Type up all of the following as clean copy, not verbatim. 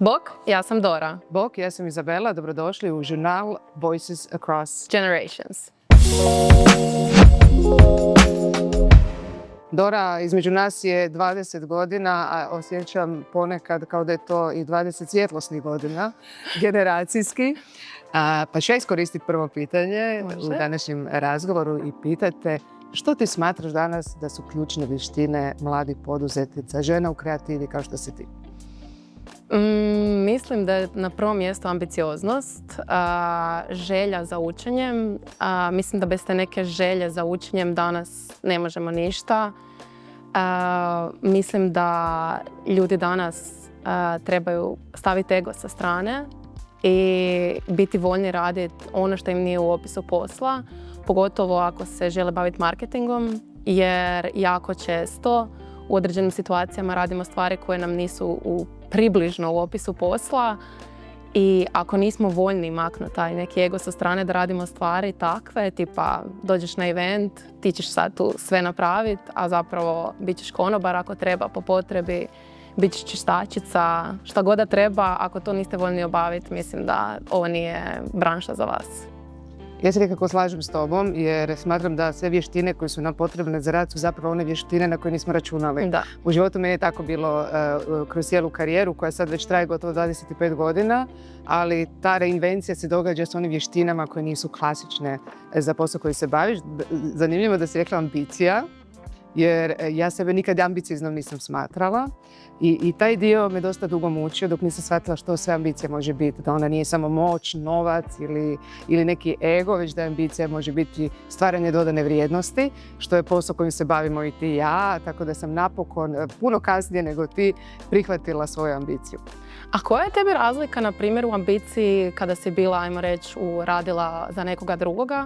Bok, ja sam Dora. Bok, ja sam Izabela, dobrodošli u žurnal Voices Across Generations. Dora, između nas je 20 godina, a osjećam ponekad kao da je to i 20 svjetlosnih godina, generacijski. Pa ću ja iskoristiti prvo pitanje u današnjem razgovoru i pitate što ti smatraš danas da su ključne vještine mladih poduzetnica, žena u kreativi kao što si ti? Mislim da je na prvom mjestu ambicioznost, želja za učenjem. Mislim da bez te neke želje za učenjem danas ne možemo ništa. Mislim da ljudi danas trebaju staviti ego sa strane i biti voljni raditi ono što im nije u opisu posla, pogotovo ako se žele baviti marketingom, jer jako često u određenim situacijama radimo stvari koje nam nisu približno u opisu posla i ako nismo voljni maknuti taj neki ego sa strane da radimo stvari takve, tipa dođeš na event, ti ćeš sad tu sve napraviti, a zapravo bit ćeš konobar ako treba po potrebi, bit ćeš čistačica, šta god da treba, ako to niste voljni obaviti, mislim da ovo nije branša za vas. Ja se nekako slažem s tobom jer smatram da sve vještine koje su nam potrebne za rad su zapravo one vještine na koje nismo računali. Da. U životu meni je tako bilo kroz cijelu karijeru koja sad već traje gotovo 25 godina, ali ta reinvencija se događa s onim vještinama koje nisu klasične za posao koji se baviš. Zanimljivo da si rekla ambicija, jer ja sebe nikad ambicioznom nisam smatrala i taj dio me dosta dugo mučio dok nisam shvatila što sve ambicija može biti. Da ona nije samo moć, novac ili neki ego, već da ambicija može biti stvaranje dodane vrijednosti, što je posao kojim se bavimo i ti i ja, tako da sam napokon puno kasnije nego ti prihvatila svoju ambiciju. A koja je tebi razlika, na primjer, u ambiciji kada si bila, ajmo reći, radila za nekoga drugoga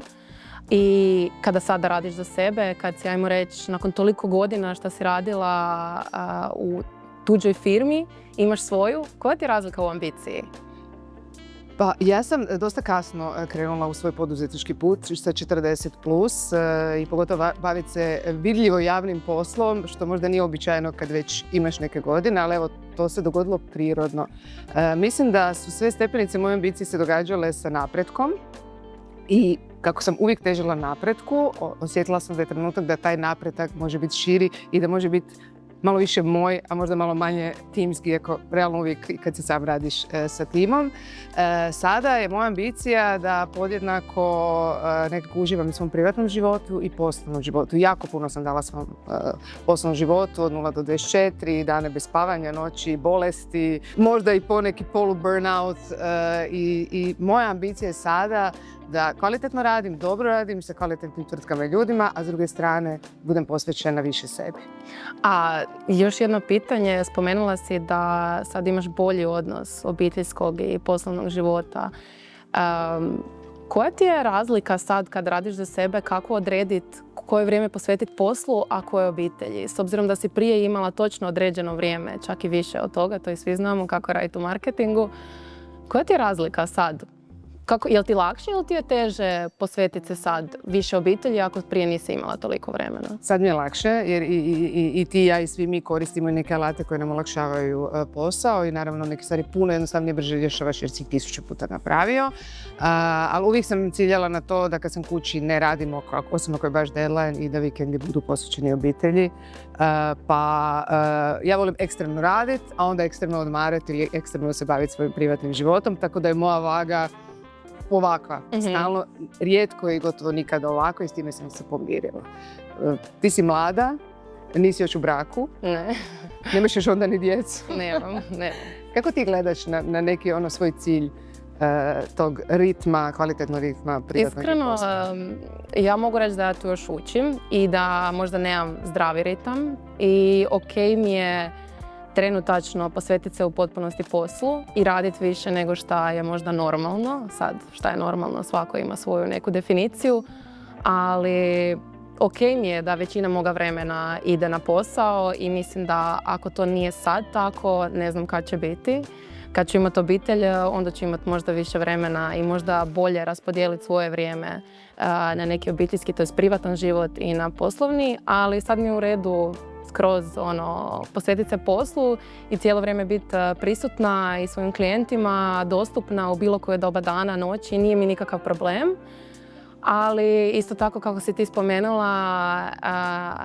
i kada sada radiš za sebe, kad si, ajmo reći, nakon toliko godina što si radila u tuđoj firmi, imaš svoju, koja ti je razlika u ambiciji? Pa ja sam dosta kasno krenula u svoj poduzetnički put sa 40 plus i pogotovo baviti se vidljivo javnim poslom, što možda nije običajno kad već imaš neke godine, ali evo, to se dogodilo prirodno. Mislim da su sve stepenice moje ambicije se događale sa napretkom i kako sam uvijek težila napretku, osjetila sam da je trenutak da taj napredak može biti širi i da može biti malo više moj, a možda malo manje timski, ako realno uvijek kad se sam radiš sa timom. Sada je moja ambicija da podjednako nekako uživam u svom privatnom životu i poslovnom životu. Jako puno sam dala svom poslovnom životu od 0 do 24, dane bez spavanja, noći, bolesti, možda i poneki polu burnout i moja ambicija je sada da kvalitetno radim, dobro radim sa kvalitetnim tvrtkama i ljudima, a s druge strane budem posvećena više sebi. A još jedno pitanje, spomenula si da sad imaš bolji odnos obiteljskog i poslovnog života. Koja ti je razlika sad kad radiš za sebe, kako odrediti koje vrijeme posvetiti poslu, a koje obitelji? S obzirom da si prije imala točno određeno vrijeme, čak i više od toga, to i svi znamo kako raditi u marketingu. Koja ti je razlika sad? Je li ti lakše ili ti je teže posvetiti se sad više obitelji ako prije nisi imala toliko vremena? Sad mi je lakše jer i ti, ja i svi mi koristimo neke alate koje nam olakšavaju posao i naravno neke stvari puno jednostavnije brže rješavaš jer si ih 1000 puta napravio. Ali uvijek sam ciljala na to da kad sam kući ne radimo, osim ako je baš deadline i da vikendi budu posvećeni obitelji. Ja volim ekstremno raditi, a onda ekstremno odmarati ili ekstremno se baviti svojim privatnim životom, tako da je moja vaga ovakva, stalno, rijetko i gotovo nikada ovako i s time sam se pomirila. Ti si mlada, nisi još u braku, ne. Nemaš još onda ni djecu. Nemam. Kako ti gledaš na neki svoj cilj tog ritma, kvalitetnog ritma privatnog posla? Iskreno, ja mogu reći da ja tu još učim i da možda nemam zdravi ritam i okej mi je trenutačno posvetiti se u potpunosti poslu i raditi više nego šta je možda normalno. Sad, šta je normalno, svako ima svoju neku definiciju, ali okej mi je da većina moga vremena ide na posao i mislim da ako to nije sad tako, ne znam kad će biti. Kad ću imati obitelj, onda ću imati možda više vremena i možda bolje raspodijeliti svoje vrijeme na neki obiteljski, to je privatan život i na poslovni, ali sad mi je u redu skroz posvetiti se poslu i cijelo vrijeme biti prisutna i svojim klijentima, dostupna u bilo koje doba dana, noći, nije mi nikakav problem. Ali isto tako kako si ti spomenula,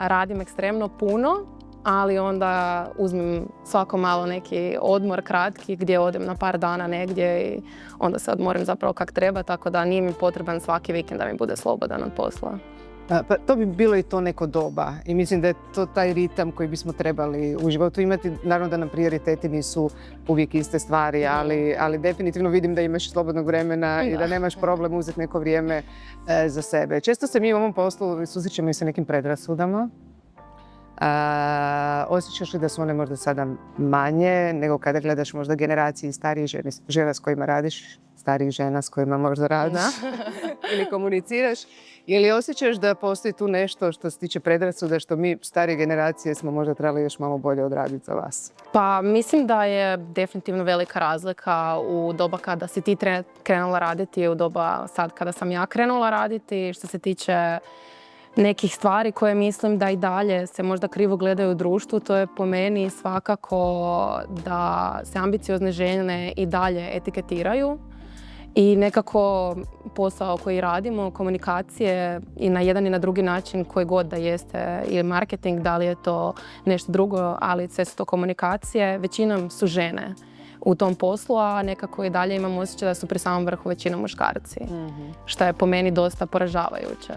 radim ekstremno puno, ali onda uzmem svako malo neki odmor kratki gdje odem na par dana negdje i onda se odmorim zapravo kak treba, tako da nije mi potreban svaki vikend da mi bude slobodan od posla. Pa to bi bilo i to neko doba i mislim da je to taj ritam koji bismo trebali u životu imati. Naravno da nam prioriteti nisu uvijek iste stvari, ali definitivno vidim da imaš slobodnog vremena i da nemaš problem uzeti neko vrijeme za sebe. Često se mi u ovom poslu susrećemo i sa nekim predrasudama. Osjećaš li da su one možda sada manje nego kada gledaš možda generaciji starijih žena s kojima radiš, starijih žena s kojima možda radiš ili komuniciraš? Ili osjećaš da postoji tu nešto što se tiče predrasuda što mi starije generacije smo možda trebali još malo bolje odraditi za vas? Pa mislim da je definitivno velika razlika u doba kada si ti krenula raditi i u doba sad kada sam ja krenula raditi što se tiče nekih stvari koje mislim da i dalje se možda krivo gledaju u društvu. To je po meni svakako da se ambiciozne žene i dalje etiketiraju i nekako posao koji radimo, komunikacije i na jedan i na drugi način koji god da jeste ili marketing, da li je to nešto drugo, ali sve su to komunikacije, većinom su žene u tom poslu, a nekako i dalje imam osjećaj da su pri samom vrhu većinom muškarci, što je po meni dosta poražavajuće.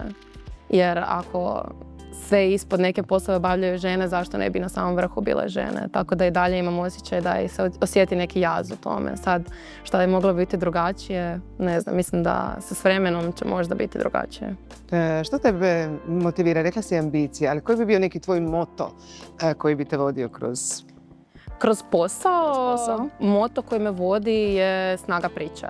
Jer ako sve ispod neke poslove obavljaju žene, zašto ne bi na samom vrhu bile žene? Tako da i dalje imam osjećaj da se osjeti neki jaz u tome. Sad, šta je moglo biti drugačije, ne znam, mislim da se s vremenom će možda biti drugačije. Što tebe motivira? Rekla si ambicije, ali koji bi bio neki tvoj moto koji bi te vodio kroz... Kroz posao, moto koji me vodi je snaga priče.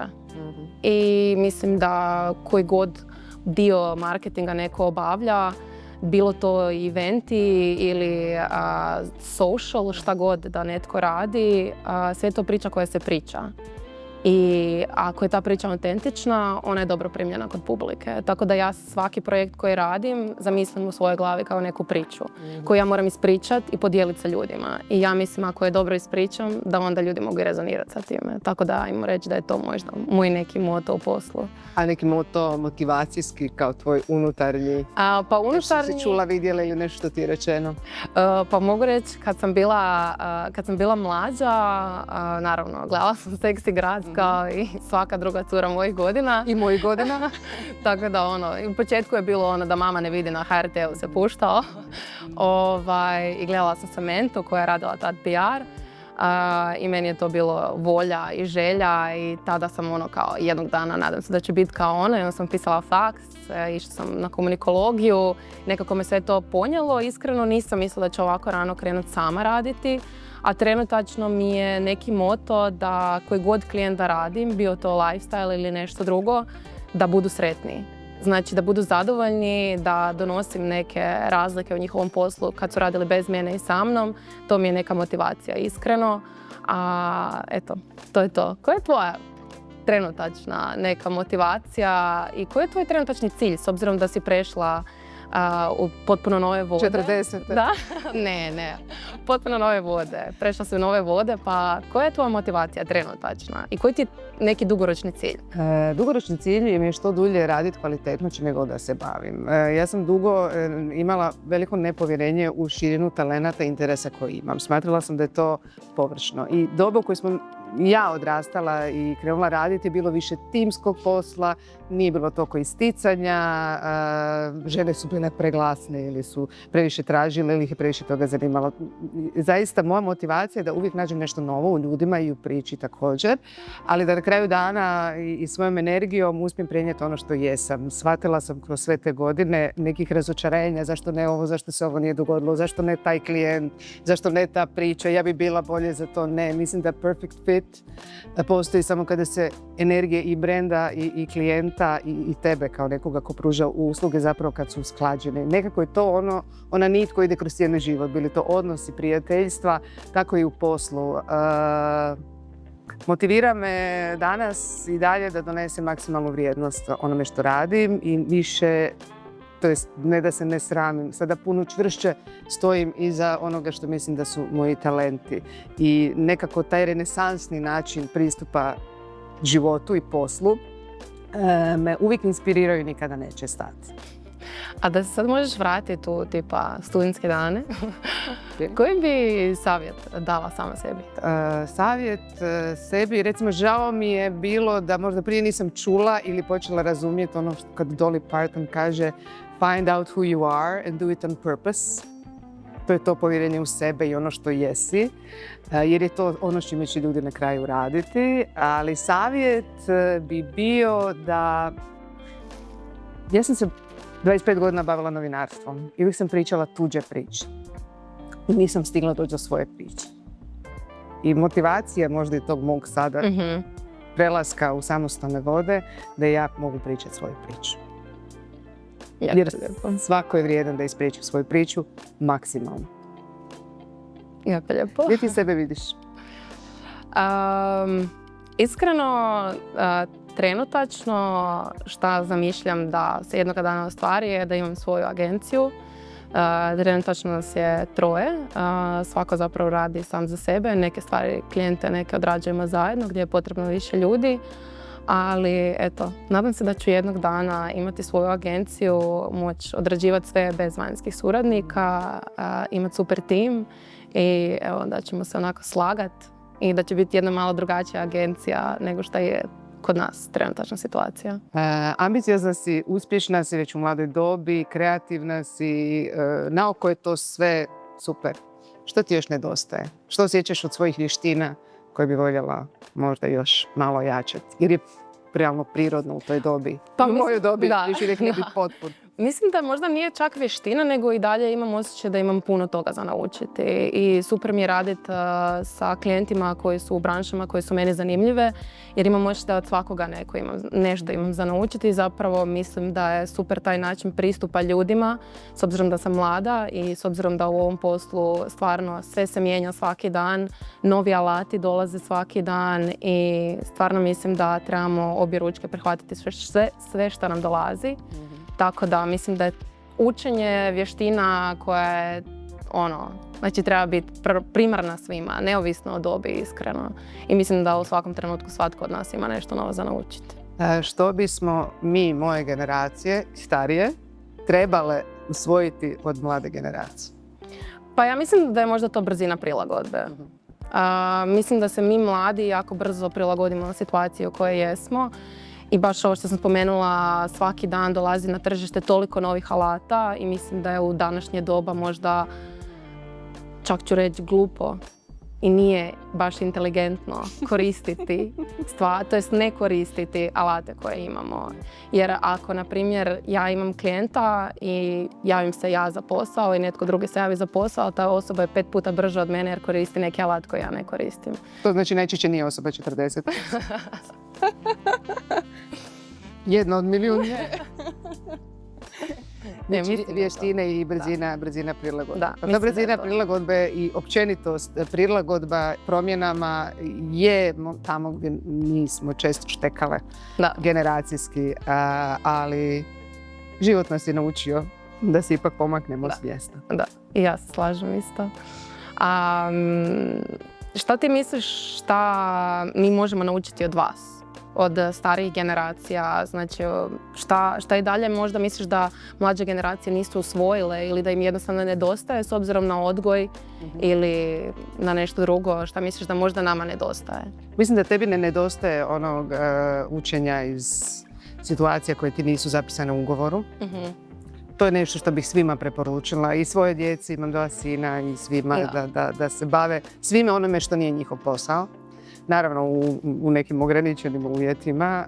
I mislim da koji god dio marketinga neko obavlja, bilo to eventi ili social, šta god da netko radi, sve je to priča koja se priča. I ako je ta priča autentična, ona je dobro primljena kod publike. Tako da ja svaki projekt koji radim zamislim u svojoj glavi kao neku priču koju ja moram ispričati i podijeliti sa ljudima. I ja mislim ako je dobro ispričam, da onda ljudi mogu rezonirati sa time. Tako da ajmo reći da je to možda moj neki moto u poslu. A neki moto motivacijski kao tvoj unutarnji? Pa unutarnji... Nešto si čula, vidjela ili nešto ti je rečeno? Pa mogu reći kad sam bila mlađa, naravno gledala sam Seksi grad kao i svaka druga cura mojih godina. I mojih godina. Tako da u početku je bilo da mama ne vidi na HRT-u se puštao. I gledala sam Samanthu koja je radila tad PR. I meni je to bilo volja i želja i tada sam kao jednog dana nadam se da će biti kao ona i onda sam pisala faks, išla sam na komunikologiju, nekako me sve to ponijelo. Iskreno nisam mislila da će ovako rano krenuti sama raditi, a trenutačno mi je neki moto da koji god klijent da radim, bio to lifestyle ili nešto drugo, da budu sretni. Znači da budu zadovoljni, da donosim neke razlike u njihovom poslu kad su radili bez mene i sa mnom. To mi je neka motivacija, iskreno. A eto, to je to. Koja je tvoja trenutačna neka motivacija i koji je tvoj trenutačni cilj s obzirom da si prešla u potpuno nove vode? 40. Da? Ne. Potpuno nove vode. Prešla si u nove vode, pa koja je tvoja motivacija trenutačna i koji ti je neki dugoročni cilj? Dugoročni cilj mi je što dulje raditi kvalitetno čime god da se bavim. Ja sam dugo imala veliko nepovjerenje u širinu talenata i interesa koje imam. Smatrala sam da je to površno. I doba u kojoj smo ja odrastala i krenula raditi, bilo više timskog posla, nije bilo toliko isticanja, žene su bile preglasne ili su previše tražile ili ih je previše toga zanimalo. Zaista moja motivacija je da uvijek nađem nešto novo u ljudima i u priči također, ali da na kraju dana i svojom energijom uspijem prenijeti ono što jesam. Shvatila sam kroz sve te godine nekih razočarenja, zašto ne ovo, zašto se ovo nije dogodilo, zašto ne taj klijent, zašto ne ta priča, ja bi bila bolje za to. Ne, mislim da perfect fit postoji samo kada se energije i brenda i klijenta i tebe kao nekoga ko pruža usluge zapravo kad su usklađene. Nekako je to ona nit koja ide kroz cijeli život, bili to odnosi, prijateljstva, tako i u poslu. Motivira me danas i dalje da donesem maksimalnu vrijednost onome što radim i više to jest ne da se ne sramim, sada puno čvršće stojim iza onoga što mislim da su moji talenti. I nekako taj renesansni način pristupa životu i poslu me uvijek inspiriraju i nikada neće stati. A da se sad možeš vratiti u tipa studentske dane, koji bi savjet dala sama sebi? Savjet sebi, recimo žao mi je bilo da možda prije nisam čula ili počela razumjeti ono što kad Dolly Parton kaže find out who you are and do it on purpose. To je to povjerenje u sebe i ono što jesi, jer je to ono s čime će ljudi na kraju raditi. Ali savjet bi bio da... Ja sam se 25 godina bavila novinarstvom i uvijek sam pričala tuđe priče. I nisam stigla doći do svoje priče. I motivacija možda i tog mog sada prelaska u samostalne vode da ja mogu pričati svoju priču. Jer svako je vrijedan da ispriča svoju priču maksimalno. Jako lijepo. Gdje ti sebe vidiš? Iskreno, trenutačno šta zamišljam da se jednoga dana ostvari je da imam svoju agenciju. Trenutačno nas je 3. Svako zapravo radi sam za sebe. Neke stvari klijente, neke odrađujemo zajedno gdje je potrebno više ljudi. Ali eto, nadam se da ću jednog dana imati svoju agenciju, moći odrađivati sve bez vanjskih suradnika, imati super tim i evo da ćemo se onako slagati i da će biti jedna malo drugačija agencija nego što je kod nas trenutačna situacija. Ambiciozna si, uspješna si već u mladoj dobi, kreativna si, naoko je to sve super. Što ti još nedostaje? Što osjećaš od svojih vještina koje bi voljela možda još malo jačati? Jer je realno prirodno u toj dobi. U mojoj dobi još uvijek nije biti potpun. Mislim da možda nije čak vještina, nego i dalje imam osjećaj da imam puno toga za naučiti. I super mi je raditi sa klijentima koji su u branšama koje su meni zanimljive, jer imam osjećaj da od svakoga nešto imam za naučiti. I zapravo mislim da je super taj način pristupa ljudima, s obzirom da sam mlada i s obzirom da u ovom poslu stvarno sve se mijenja svaki dan, novi alati dolaze svaki dan i stvarno mislim da trebamo objeručke prihvatiti sve što nam dolazi. Tako da mislim da je učenje vještina koja je znači treba biti primarna svima, neovisno o dobi iskreno. I mislim da u svakom trenutku svatko od nas ima nešto novo za naučiti. Što bismo mi, moje generacije, starije, trebale usvojiti od mlade generacije? Pa ja mislim da je možda to brzina prilagodbe. Mislim da se mi mladi jako brzo prilagodimo na situaciju u kojoj jesmo. I baš ovo što sam spomenula, svaki dan dolazi na tržište toliko novih alata i mislim da je u današnje doba možda, čak ću reći, glupo i nije baš inteligentno koristiti to jest ne koristiti alate koje imamo. Jer ako, na primjer, ja imam klijenta i javim se ja za posao i netko drugi se javi za posao, ta osoba je 5 puta brža od mene jer koristi neki alat koji ja ne koristim. To znači najčešće nije osoba 40. Jedna od milijuna. Vještine i brzina prilagodbe. Ta brzina prilagodbe i općenitost prilagodba promjenama je tamo gdje nismo često štekale generacijski, ali život nas je naučio da se ipak pomaknemo s mjesta. Da, i ja se slažem isto. Šta ti misliš šta mi možemo naučiti od vas? Od starijih generacija, znači šta i dalje možda misliš da mlađe generacije nisu usvojile ili da im jednostavno nedostaje s obzirom na odgoj ili na nešto drugo, šta misliš da možda nama nedostaje? Mislim da tebi ne nedostaje onog učenja iz situacija koje ti nisu zapisane u ugovoru. To je nešto što bih svima preporučila i svoje djeci, imam 2 sina i svima da se bave svime onome što nije njihov posao. Naravno u nekim ograničenim uvjetima.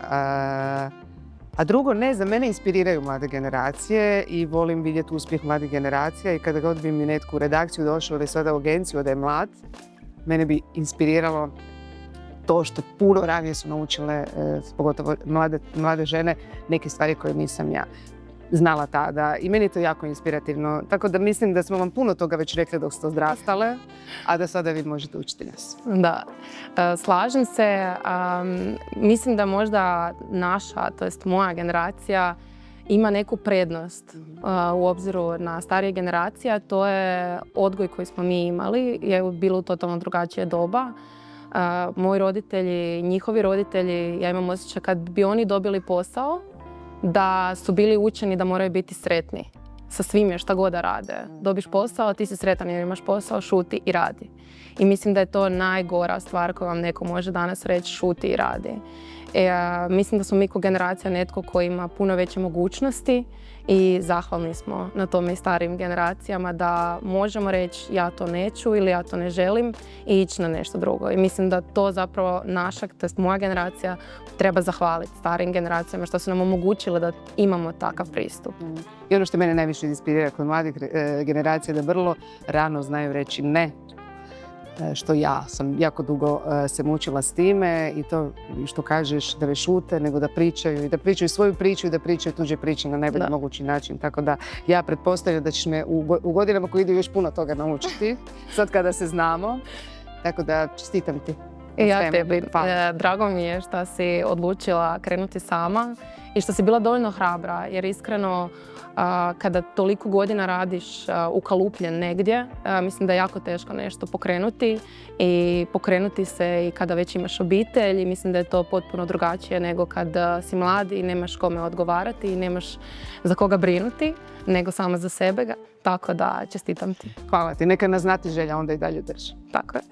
A drugo, za mene inspiriraju mlade generacije i volim vidjeti uspjeh mladih generacija i kada god bi mi netko u redakciju došao ili sada u agenciju da je mlad, mene bi inspiriralo to što puno ranije su naučile, pogotovo mlade žene, neke stvari koje nisam ja znala tada i meni je to jako inspirativno. Tako da mislim da smo vam puno toga već rekli dok ste odrastale, a da sada vi možete učiti nas. Da, slažem se. Mislim da možda naša, to jest moja generacija, ima neku prednost u obziru na starije generacije, a to je odgoj koji smo mi imali, je bilo u totalno drugačije doba. Moji roditelji, njihovi roditelji, ja imam osjećaj kad bi oni dobili posao, da su bili učeni da moraju biti sretni sa svime šta god da rade. Dobiš posao, ti si sretan jer imaš posao, šuti i radi. I mislim da je to najgora stvar koju vam neko može danas reći, šuti i radi. Mislim da smo mi kao generacija netko koji ima puno veće mogućnosti i zahvalni smo na tome i starijim generacijama da možemo reći ja to neću ili ja to ne želim i ići na nešto drugo. I mislim da to zapravo naša, to jest moja generacija, treba zahvaliti starijim generacijama što su nam omogućile da imamo takav pristup. I ono što mene najviše inspirira kod mladih generacija da vrlo rano znaju reći ne. Što ja sam jako dugo se mučila s time i to što kažeš da ne šute, nego da pričaju i da pričaju svoju priču i da pričaju tuđe priče na najbolji mogući način. Tako da ja pretpostavljam da ćeš me u godinama koji idu još puno toga naučiti, sad kada se znamo. Tako da čestitam ti. I ja tebi. Drago mi je što si odlučila krenuti sama i što si bila dovoljno hrabra, jer iskreno kada toliko godina radiš ukalupljen negdje, mislim da je jako teško nešto pokrenuti i pokrenuti se i kada već imaš obitelj i mislim da je to potpuno drugačije nego kad si mlad i nemaš kome odgovarati i nemaš za koga brinuti, nego samo za sebe. Tako da čestitam ti. Hvala ti. Neka nas znati želja onda i dalje drži. Tako je.